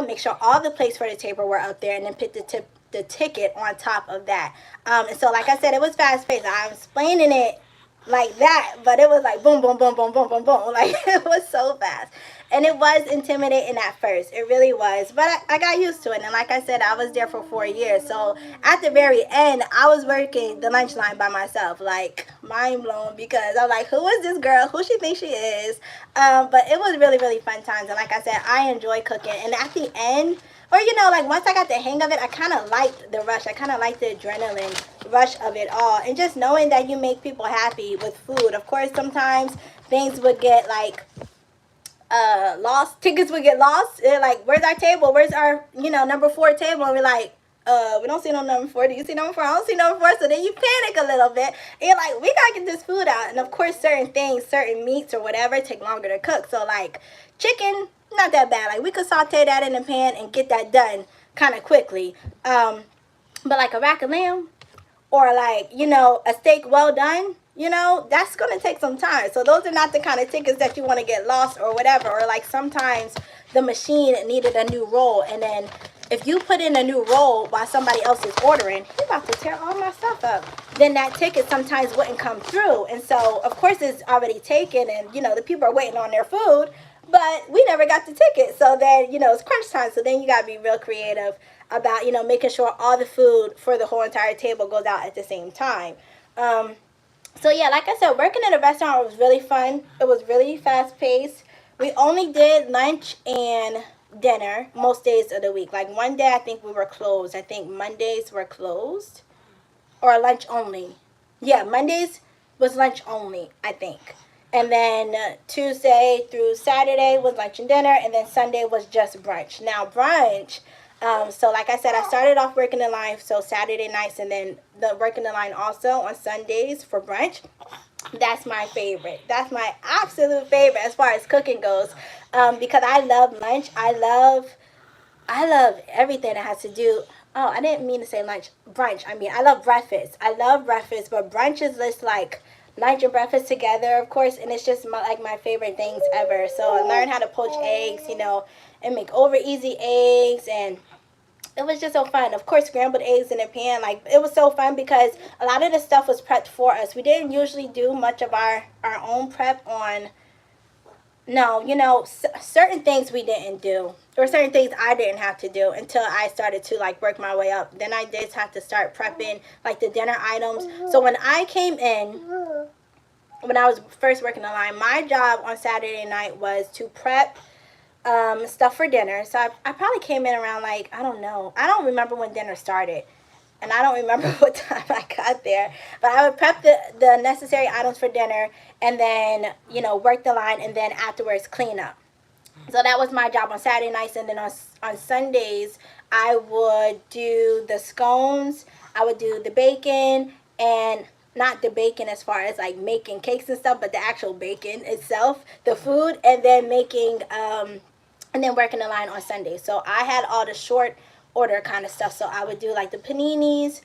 Make sure all the plates for the table were up there, and then put the ticket on top of that. And so like I said, it was fast paced. I'm explaining it like that, but it was like boom, boom, boom, boom, boom, boom, boom. Like it was so fast. And it was intimidating at first. It really was. But I got used to it. And like I said, I was there for 4 years. So at the very end, I was working the lunch line by myself. Like mind blown, because I'm like, who is this girl? Who she thinks she is? But it was really, really fun times. And like I said, I enjoy cooking. And at the end, or like once I got the hang of it, I kind of liked the rush. I kind of liked the adrenaline rush of it all. And just knowing that you make people happy with food. Of course, sometimes things would get like lost. Tickets would get lost. They're like, where's our table? Where's our, number 4 table? And we're like, we don't see no number 4. Do you see number 4? I don't see number 4. So then you panic a little bit. And you're like, we gotta get this food out. And of course, certain things, certain meats or whatever, take longer to cook. So like chicken, not that bad. Like we could saute that in the pan and get that done kind of quickly. But like a rack of lamb, or like, a steak well done, that's going to take some time. So those are not the kind of tickets that you want to get lost or whatever. Or like sometimes the machine needed a new roll, and then if you put in a new roll while somebody else is ordering, you're about to tear all my stuff up. Then that ticket sometimes wouldn't come through. And so, of course, it's already taken, and, the people are waiting on their food, but we never got the ticket. So then, it's crunch time. So then you got to be real creative about, making sure all the food for the whole entire table goes out at the same time. So yeah, like I said, working in a restaurant was really fun. It was really fast paced. We only did lunch and dinner most days of the week. Like one day I think we were closed. I think Mondays were closed, or lunch only. Yeah, Mondays was lunch only, I think. And then Tuesday through Saturday was lunch and dinner, and then Sunday was just brunch. Now brunch, so like I said, I started off working the line, so Saturday nights, and then working the line also on Sundays for brunch. That's my favorite. That's my absolute favorite as far as cooking goes, because I love lunch. I love everything that has to do. Oh, I didn't mean to say lunch. Brunch. I mean, I love breakfast. I love breakfast, but brunch is just like lunch and breakfast together, of course, and it's just like my favorite things ever. So I learned how to poach eggs, and make over easy eggs, and it was just so fun. Of course, scrambled eggs in a pan, like it was so fun because a lot of the stuff was prepped for us. We didn't usually do much of our own prep on. No, certain things we didn't do, or certain things I didn't have to do until I started to like work my way up. Then I did have to start prepping like the dinner items. So when I came in, when I was first working the line, my job on Saturday night was to prep stuff for dinner. So I probably came in around like, I don't know. I don't remember when dinner started. And I don't remember what time I got there. But I would prep the necessary items for dinner and then, work the line and then afterwards clean up. So that was my job on Saturday nights. And then on Sundays, I would do the scones. I would do the bacon, and not the bacon as far as like making cakes and stuff, but the actual bacon itself, the food, and then and then working the line on Sunday. So I had all the short order kind of stuff. So I would do like the paninis.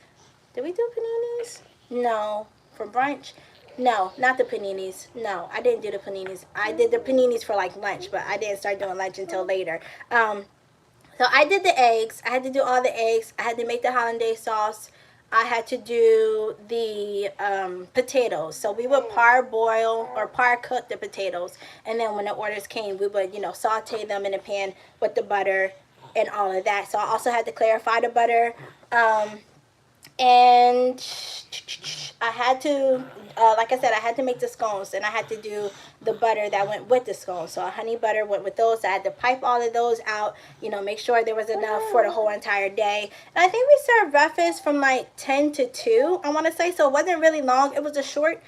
Did we do paninis? No. For brunch? No, not the paninis. No, I didn't do the paninis. I did the paninis for like lunch, but I didn't start doing lunch until later. So I did the eggs. I had to do all the eggs. I had to make the hollandaise sauce. I had to do the potatoes. So we would parboil or par cook the potatoes. And then when the orders came, we would, saute them in a pan with the butter and all of that. So I also had to clarify the butter. And I had to, like I said, I had to make the scones, and I had to do the butter that went with the scones. So honey butter went with those. I had to pipe all of those out, make sure there was enough for the whole entire day. And I think we served breakfast from like 10 to 2, I want to say. So it wasn't really long. It was a short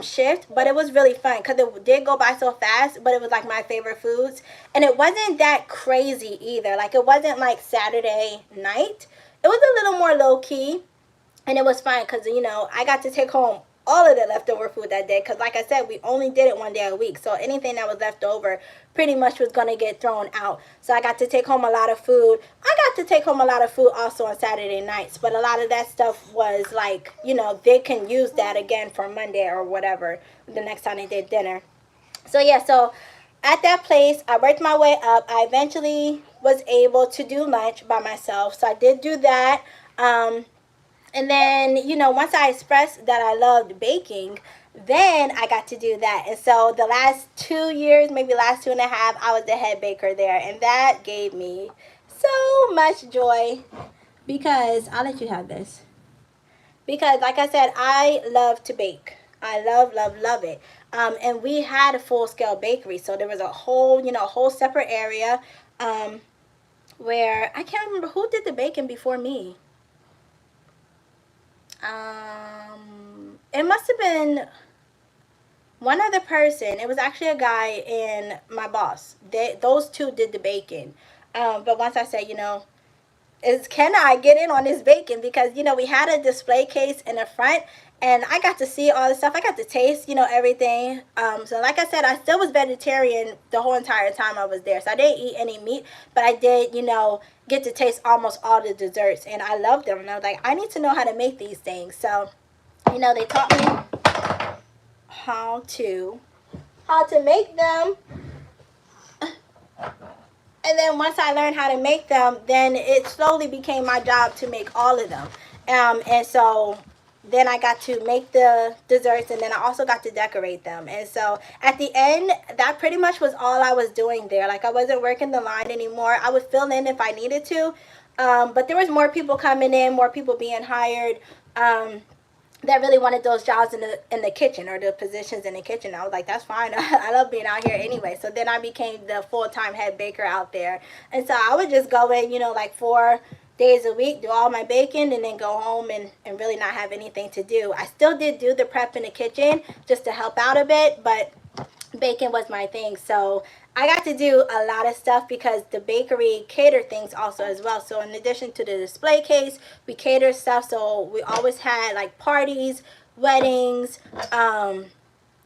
shift, but it was really fun because it did go by so fast, but it was like my favorite foods. And it wasn't that crazy either. Like it wasn't like Saturday night. It was a little more low key. And it was fun because, I got to take home all of the leftover food that day. Because, like I said, we only did it one day a week. So anything that was left over pretty much was going to get thrown out. So I got to take home a lot of food. I got to take home a lot of food also on Saturday nights. But a lot of that stuff was like, they can use that again for Monday or whatever the next time they did dinner. So, yeah, so at that place, I worked my way up. I eventually was able to do lunch by myself. So I did do that. And then, once I expressed that I loved baking, then I got to do that. And so the last 2 years, maybe last 2.5, I was the head baker there. And that gave me so much joy because, I'll let you have this. Because, like I said, I love to bake. I love, love, love it. And we had a full-scale bakery. So there was a whole separate area where, I can't remember who did the baking before me. It must have been one other person. It was actually a guy and my boss. Those two did the baking. But once I said, can I get in on this baking? Because, we had a display case in the front, and I got to see all the stuff. I got to taste, everything. So like I said, I still was vegetarian the whole entire time I was there. So I didn't eat any meat, but I did, get to taste almost all the desserts. And I loved them. And I was like, I need to know how to make these things. So, they taught me how to make them. And then once I learned how to make them, then it slowly became my job to make all of them. And so then I got to make the desserts, and then I also got to decorate them. And so at the end, that pretty much was all I was doing there. Like, I wasn't working the line anymore. I would fill in if I needed to. But there was more people coming in, more people being hired that really wanted those jobs in the kitchen, or the positions in the kitchen. I was like, that's fine. I love being out here anyway. So then I became the full-time head baker out there. And so I would just go in, like 4 days a week, do all my baking, and then go home and really not have anything to do. I still did do the prep in the kitchen just to help out a bit, but baking was my thing. So I got to do a lot of stuff because the bakery catered things also as well. So in addition to the display case, we catered stuff. So we always had like parties, weddings,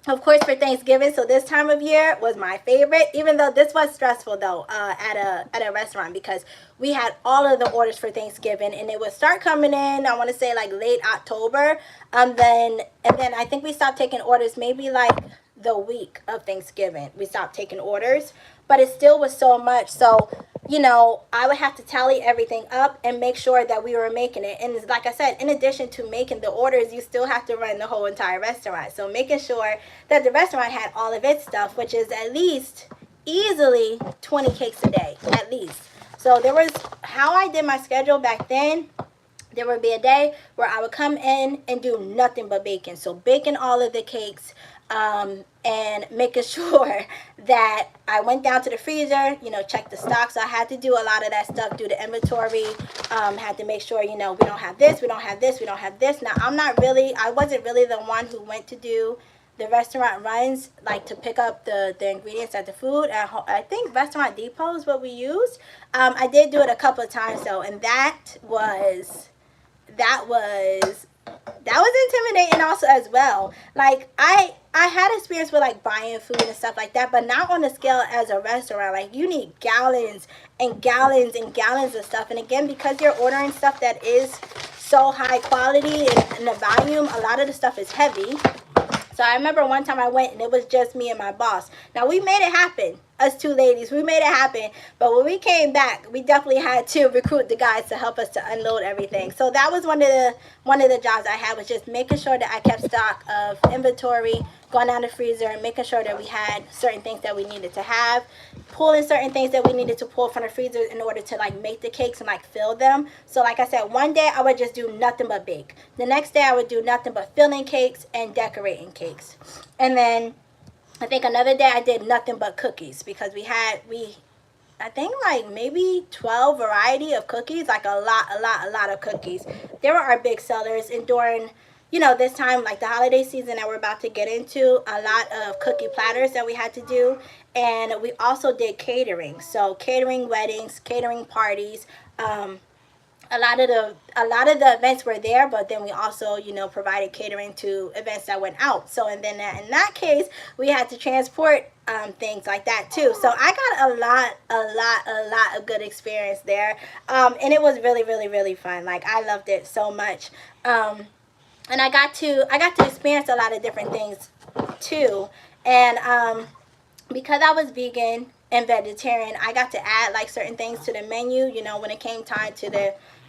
of course, for Thanksgiving. So this time of year was my favorite, even though this was stressful though, at a restaurant, because we had all of the orders for Thanksgiving, and it would start coming in, I want to say like late October. And then I think we stopped taking orders maybe like the week of Thanksgiving. We stopped taking orders, but it still was so much. So, I would have to tally everything up and make sure that we were making it. And like I said, in addition to making the orders, you still have to run the whole entire restaurant. So making sure that the restaurant had all of its stuff, which is at least easily 20 cakes a day, at least. So there was, how I did my schedule back then, there would be a day where I would come in and do nothing but baking. So baking all of the cakes, and making sure that I went down to the freezer, check the stock. So I had to do a lot of that stuff, do the inventory, had to make sure, we don't have this, we don't have this, we don't have this. Now, I wasn't really the one who went to do the restaurant runs, like to pick up the ingredients at the food. I think Restaurant Depot is what we used. I did do it a couple of times though, and that was intimidating also as well. Like I had experience with like buying food and stuff like that, but not on the scale as a restaurant. Like you need gallons and gallons and gallons of stuff. And again, because you're ordering stuff that is so high quality and the volume, a lot of the stuff is heavy. So I remember one time I went and it was just me and my boss. Now we made it happen. Us two ladies, we made it happen. But when we came back, we definitely had to recruit the guys to help us to unload everything. So that was one of the jobs I had, was just making sure that I kept stock of inventory, going down the freezer and making sure that we had certain things that we needed to have, pulling certain things that we needed to pull from the freezer in order to like make the cakes and like fill them. So like I said, one day I would just do nothing but bake. The next day I would do nothing but filling cakes and decorating cakes. And then I think another day I did nothing but cookies, because I think like maybe 12 variety of cookies, like a lot of cookies. They were our big sellers. And during, this time, like the holiday season that we're about to get into, a lot of cookie platters that we had to do. And we also did catering. So catering weddings, catering parties, a lot of the events were there, but then we also provided catering to events that went out. So and then in that case we had to transport things like that too. So I got a lot of good experience there, and it was really fun. Like I loved it so much, and I got to experience a lot of different things too. And because I was vegan and vegetarian, I got to add like certain things to the menu, when it came time to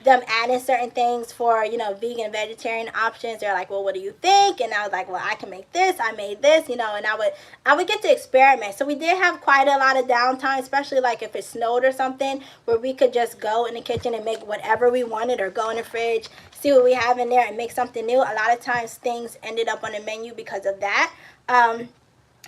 them adding certain things for, vegan, vegetarian options. They're like, well, what do you think? And I was like, well, I can make this. I made this, and I would get to experiment. So we did have quite a lot of downtime, especially like if it snowed or something, where we could just go in the kitchen and make whatever we wanted, or go in the fridge, see what we have in there and make something new. A lot of times things ended up on the menu because of that.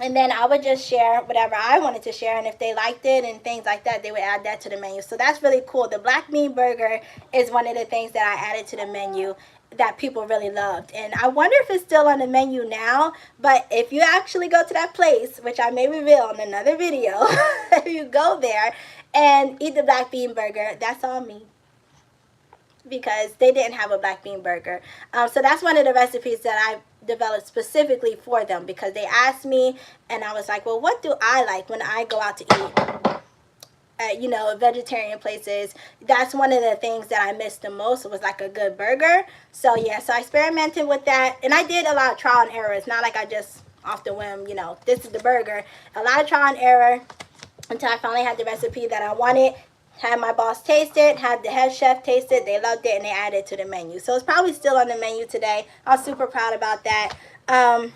And then I would just share whatever I wanted to share. And if they liked it and things like that, they would add that to the menu. So that's really cool. The black bean burger is one of the things that I added to the menu that people really loved. And I wonder if it's still on the menu now. But if you actually go to that place, which I may reveal in another video, if you go there and eat the black bean burger, that's all me, because they didn't have a black bean burger. So that's one of the recipes that I developed specifically for them, because they asked me, and I was like, well, what do I like when I go out to eat at, vegetarian places? That's one of the things that I missed the most, was like a good burger. So yeah, so I experimented with that, and I did a lot of trial and error. It's not like I just off the whim, this is the burger. A lot of trial and error until I finally had the recipe that I wanted. Had my boss taste it, had the head chef taste it, they loved it, and they added it to the menu. So it's probably still on the menu today. I was super proud about that. And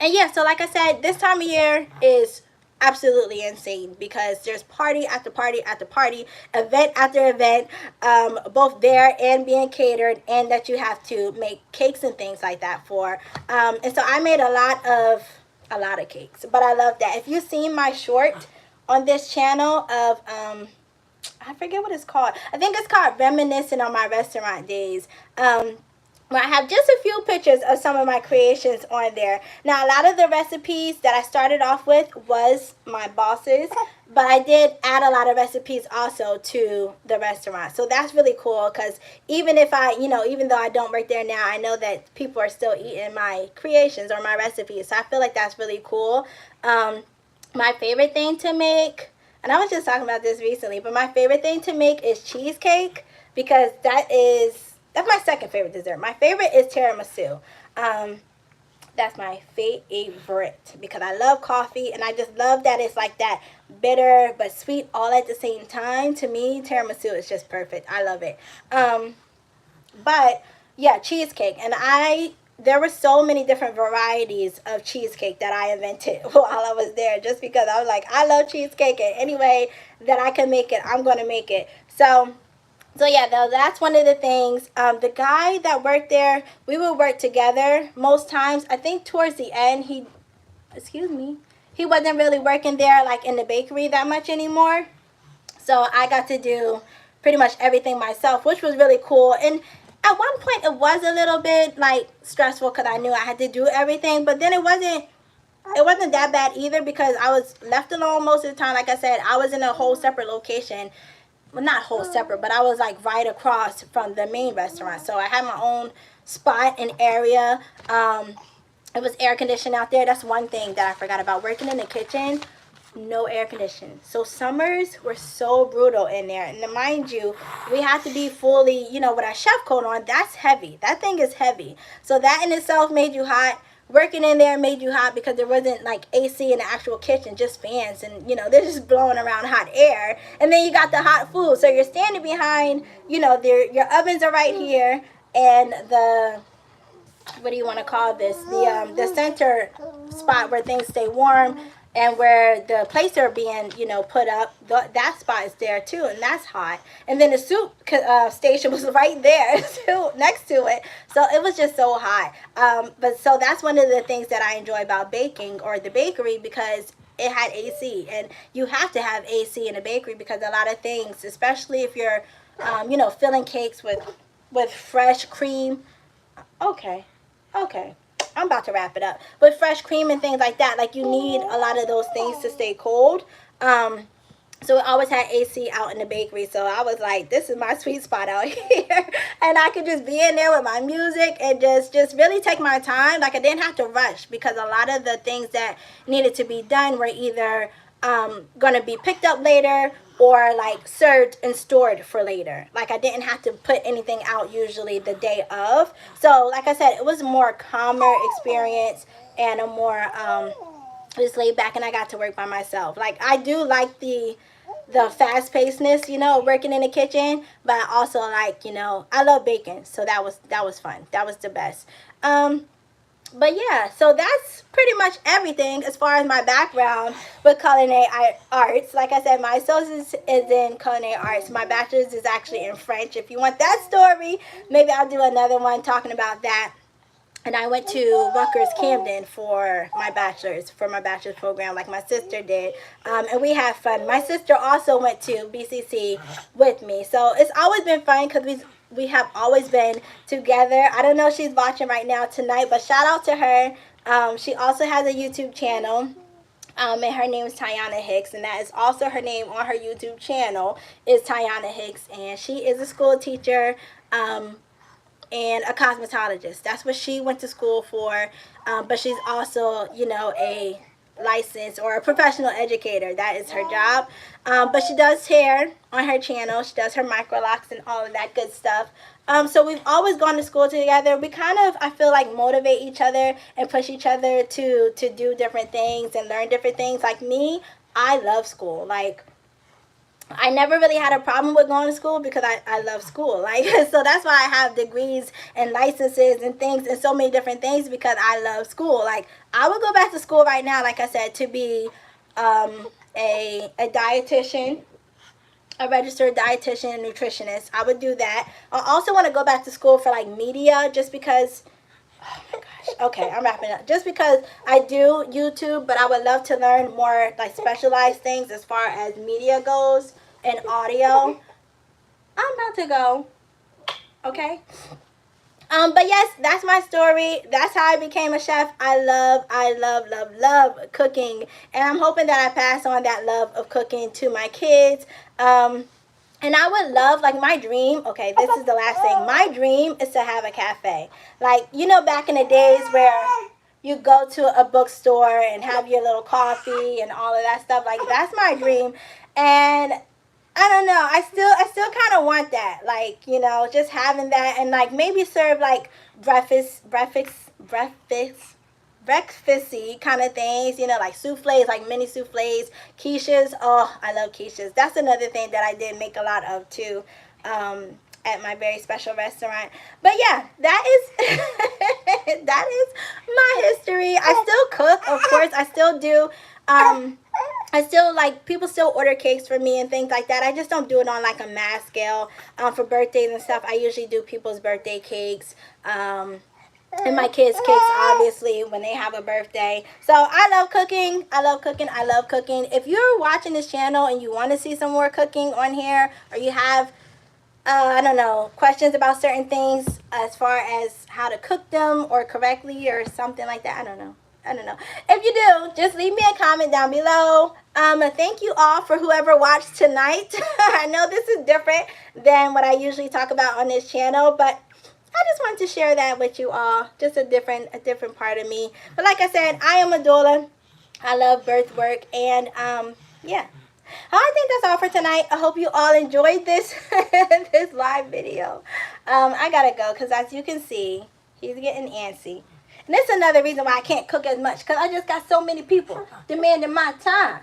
yeah, so like I said, this time of year is absolutely insane, because there's party after party after party, event after event, both there and being catered, and that you have to make cakes and things like that for. And so I made a lot of cakes, but I love that. If you've seen my short on this channel of I forget what it's called. I think it's called Reminiscing on My Restaurant Days. Well, I have just a few pictures of some of my creations on there. Now, a lot of the recipes that I started off with was my boss's, but I did add a lot of recipes also to the restaurant. So that's really cool because even if I, even though I don't work there now, I know that people are still eating my creations or my recipes. So I feel like that's really cool. My favorite thing to make, and I was just talking about this recently, but my favorite thing to make is cheesecake because that's my second favorite dessert. My favorite is tiramisu. That's my favorite because I love coffee and I just love that it's like that bitter but sweet all at the same time. To me, tiramisu is just perfect. I love it. But yeah, cheesecake. And there were so many different varieties of cheesecake that I invented while I was there just because I was like, I love cheesecake and any way that I can make it, I'm going to make it. So yeah, that's one of the things. The guy that worked there, we would work together most times. I think towards the end, he wasn't really working there like in the bakery that much anymore. So I got to do pretty much everything myself, which was really cool. And at one point, it was a little bit like stressful because I knew I had to do everything. But then it wasn't that bad either because I was left alone most of the time. Like I said, I was in a whole separate location. Well, not whole separate, but I was like right across from the main restaurant. So I had my own spot and area. It was air conditioned out there. That's one thing that I forgot about. Working in the kitchen, no air conditioning. So summers were so brutal in there. And to mind you, we had to be fully, with our chef coat on. That's heavy. That thing is heavy. So that in itself made you hot. Working in there made you hot because there wasn't like AC in the actual kitchen, just fans, and they're just blowing around hot air. And then you got the hot food, so you're standing behind, your ovens are right here, and the, what do you want to call this? The center spot where things stay warm and where the plates are being, put up, that spot is there too, and that's hot. And then the soup station was right there too, next to it. So it was just so hot. But so that's one of the things that I enjoy about baking or the bakery because it had AC, and you have to have AC in a bakery because a lot of things, especially if you're, filling cakes with fresh cream. Okay. I'm about to wrap it up. With fresh cream and things like that, like you need a lot of those things to stay cold. So we always had AC out in the bakery. So I was like, this is my sweet spot out here. And I could just be in there with my music and just really take my time. Like I didn't have to rush because a lot of the things that needed to be done were either going to be picked up later or like served and stored for later. Like I didn't have to put anything out usually the day of. So like I said, it was a more calmer experience and a more just laid back, and I got to work by myself. Like I do like the fast pacedness, working in the kitchen, but I also like, I love baking. So that was fun. That was the best. But yeah, so that's pretty much everything as far as my background with culinary arts. Like I said, my associate's is in culinary arts. My bachelor's is actually in French. If you want that story, maybe I'll do another one talking about that. And I went to Rutgers Camden for my bachelor's program like my sister did. And we had fun. My sister also went to BCC with me. So it's always been fun because we have always been together. I don't know if she's watching right now tonight, but shout out to her. She also has a YouTube channel. And her name is Tiana Hicks, and that is also her name on her YouTube channel is Tiana Hicks. And she is a school teacher. And a cosmetologist. That's what she went to school for. But she's also, a licensed or a professional educator. That is her job. But she does hair on her channel. She does her micro locks and all of that good stuff. So we've always gone to school together. We kind of, I feel like, motivate each other and push each other to do different things and learn different things. Like me, I love school. Like, I never really had a problem with going to school because I love school. Like, so that's why I have degrees and licenses and things and so many different things because I love school. Like, I would go back to school right now, like I said, to be a dietitian, a registered dietitian and nutritionist. I would do that. I also want to go back to school for like media just because, oh my gosh. Okay, I'm wrapping up. Just because I do YouTube, but I would love to learn more like specialized things as far as media goes and audio. I'm about to go. Okay? But yes, that's my story. That's how I became a chef. I love cooking, and I'm hoping that I pass on that love of cooking to my kids. And I would love, like, my dream. Okay, this is the last thing. My dream is to have a cafe. Like, back in the days where you go to a bookstore and have your little coffee and all of that stuff. Like, that's my dream. And I don't know. I still kind of want that. Like, just having that, and like maybe serve like breakfasty kind of things. Like souffles, like mini souffles, quiches. Oh, I love quiches. That's another thing that I did make a lot of too. At my very special restaurant. But yeah, that is that is my history. I still cook, of course. I still do. I still, like, people still order cakes for me and things like that. I just don't do it on like a mass scale. For birthdays and stuff, I usually do people's birthday cakes. And my kids' cakes, obviously, when they have a birthday. So I love cooking. I love cooking. I love cooking. If you're watching this channel and you want to see some more cooking on here, or you have I don't know, questions about certain things as far as how to cook them or correctly or something like that. I don't know. If you do, just leave me a comment down below. Thank you all for whoever watched tonight. I know this is different than what I usually talk about on this channel, but I just wanted to share that with you all. Just a different part of me. But like I said, I am a doula. I love birth work, and yeah. I think that's all for tonight. I hope you all enjoyed this this live video. I gotta go because, as you can see, he's getting antsy. And that's another reason why I can't cook as much, because I just got so many people demanding my time.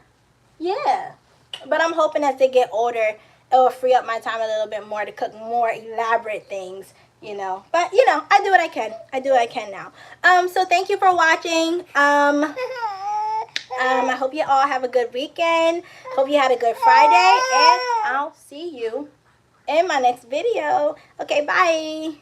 Yeah. But I'm hoping as they get older, it will free up my time a little bit more to cook more elaborate things, But, I do what I can. I do what I can now. So thank you for watching. I hope you all have a good weekend. Hope you had a good Friday. And I'll see you in my next video. Okay, bye.